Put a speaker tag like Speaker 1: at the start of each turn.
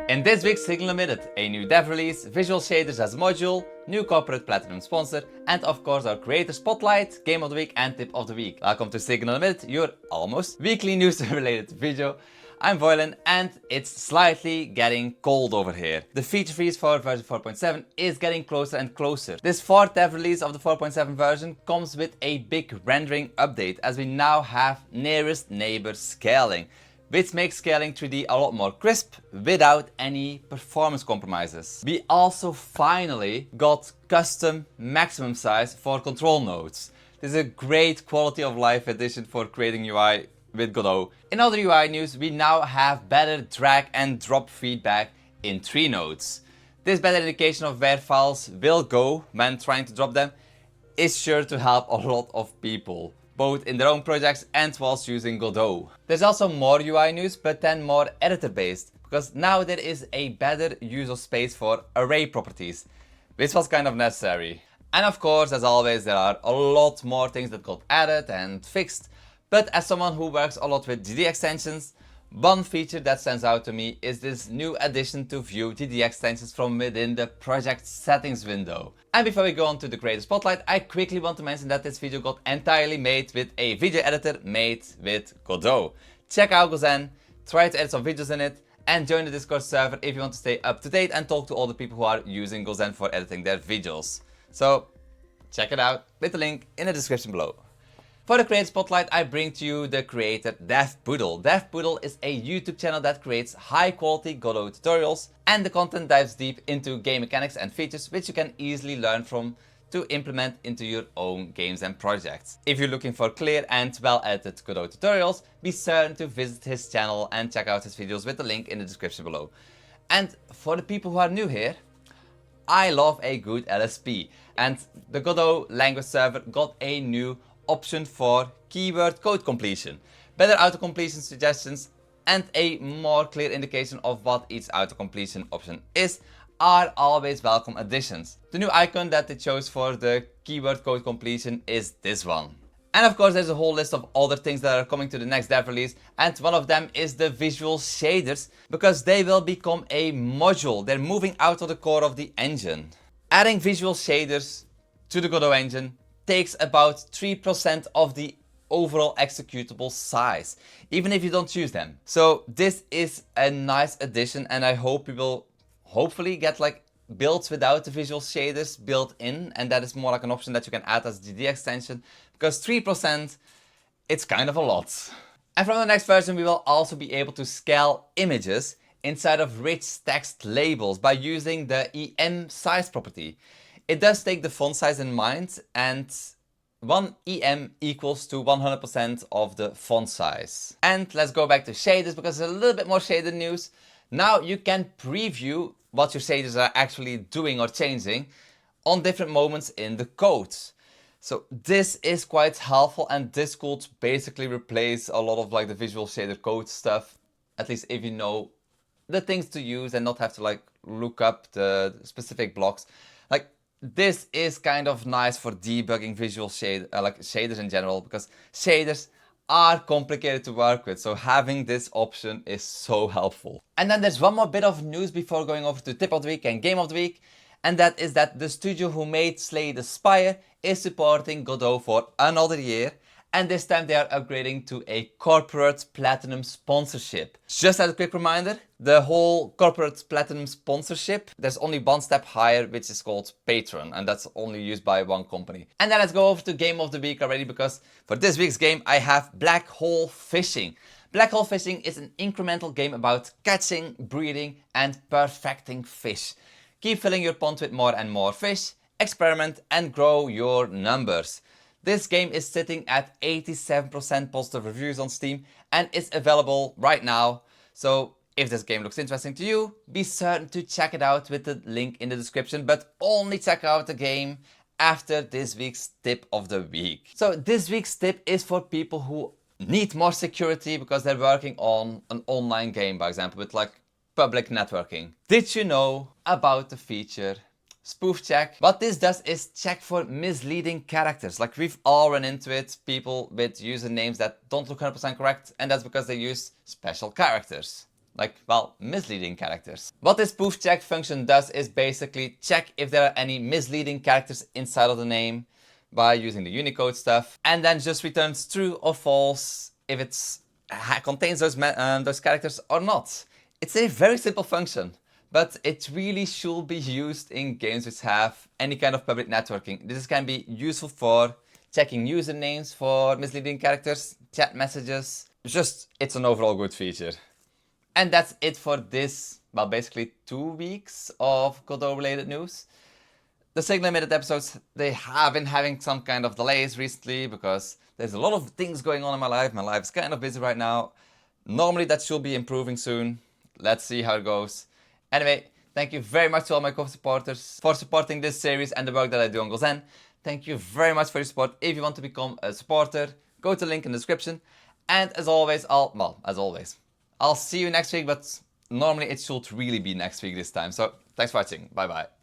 Speaker 1: In this week's Signal Emitted, a new dev release, visual shaders as module, new corporate platinum sponsor, and of course our creator spotlight, game of the week and tip of the week. Welcome to Signal Emitted, your almost weekly news related video. I'm Voylin and it's slightly getting cold over here. The feature freeze for version 4.7 is getting closer and closer. This fourth dev release of the 4.7 version comes with a big rendering update as we now have nearest neighbor scaling, which makes scaling 3D a lot more crisp without any performance compromises. We also finally got custom maximum size for control nodes. This is a great quality of life addition for creating UI with Godot. In other UI news, we now have better drag and drop feedback in 3 nodes. This better indication of where files will go when trying to drop them is sure to help a lot of people, both in their own projects and whilst using Godot. There's also more UI news, but then more editor based, because now there is a better use of space for array properties, which was kind of necessary. And of course, as always, there are a lot more things that got added and fixed, but as someone who works a lot with GD extensions, one feature that stands out to me is this new addition to view GD extensions from within the project settings window. And before we go on to the creator spotlight, I quickly want to mention that this video got entirely made with a video editor made with Godot. Check out GoZen, try to edit some videos in it, and join the Discord server if you want to stay up to date and talk to all the people who are using GoZen for editing their videos. So check it out with the link in the description below. For the creator spotlight, I bring to you the creator DevPoodle. DevPoodle is a YouTube channel that creates high quality Godot tutorials, and the content dives deep into game mechanics and features which you can easily learn from to implement into your own games and projects. If you're looking for clear and well edited Godot tutorials, be certain to visit his channel and check out his videos with the link in the description below. And for the people who are new here, I love a good LSP, and the Godot language server got a new option for keyword code completion, better autocompletion suggestions, and a more clear indication of what each autocompletion option is are always welcome additions. The new icon that they chose for the keyword code completion is this one. And of course there's a whole list of other things that are coming to the next dev release, and one of them is the visual shaders, because they will become a module. They're moving out of the core of the engine. Adding visual shaders to the Godot engine takes about 3% of the overall executable size, even if you don't choose them. So this is a nice addition, and I hope we will hopefully get like builds without the visual shaders built in, and that is more like an option that you can add as GD extension, because 3%, it's kind of a lot. And from the next version, we will also be able to scale images inside of RichTextLabels by using the EM size property. It does take the font size in mind, and 1 EM equals to 100% of the font size. And let's go back to shaders, because there's a little bit more shader news. Now you can preview what your shaders are actually doing or changing on different moments in the code. So this is quite helpful, and this could basically replace a lot of like the visual shader code stuff, at least if you know the things to use and not have to like look up the specific blocks. Like, this is kind of nice for debugging visual shaders in general, because shaders are complicated to work with, so having this option is so helpful. And then there's one more bit of news before going over to tip of the week and game of the week, and that is that the studio who made Slay the Spire is supporting Godot for another year, and this time they are upgrading to a corporate platinum sponsorship. Just as a quick reminder, the whole corporate platinum sponsorship, there's only one step higher, which is called Patron, and that's only used by one company. And then let's go over to game of the week already, because for this week's game I have Black Hole Fishing. Black Hole Fishing is an incremental game about catching, breeding, and perfecting fish. Keep filling your pond with more and more fish, experiment, and grow your numbers. This game is sitting at 87% positive reviews on Steam, and it's available right now. So if this game looks interesting to you, be certain to check it out with the link in the description, but only check out the game after this week's tip of the week. So this week's tip is for people who need more security because they're working on an online game, for example, with like public networking. Did you know about the feature spoof check? What this does is check for misleading characters. Like, we've all run into it, people with usernames that don't look 100% correct, and that's because they use special characters. like, well, misleading characters. What this spoof check function does is basically check if there are any misleading characters inside of the name by using the Unicode stuff, and then just returns true or false if it contains those characters or not. It's a very simple function, but it really should be used in games which have any kind of public networking. This can be useful for checking usernames for misleading characters, chat messages. It's an overall good feature. And that's it for this, well, basically 2 weeks of Godot related news. The Signal Emitted episodes, they have been having some kind of delays recently because there's a lot of things going on in my life. My life is kind of busy right now. Normally that should be improving soon. Let's see how it goes. Anyway, thank you very much to all my co-supporters for supporting this series and the work that I do on GoZen. Thank you very much for your support. If you want to become a supporter, go to the link in the description. And as always, I'll see you next week, but normally it should really be next week this time. So thanks for watching. Bye bye.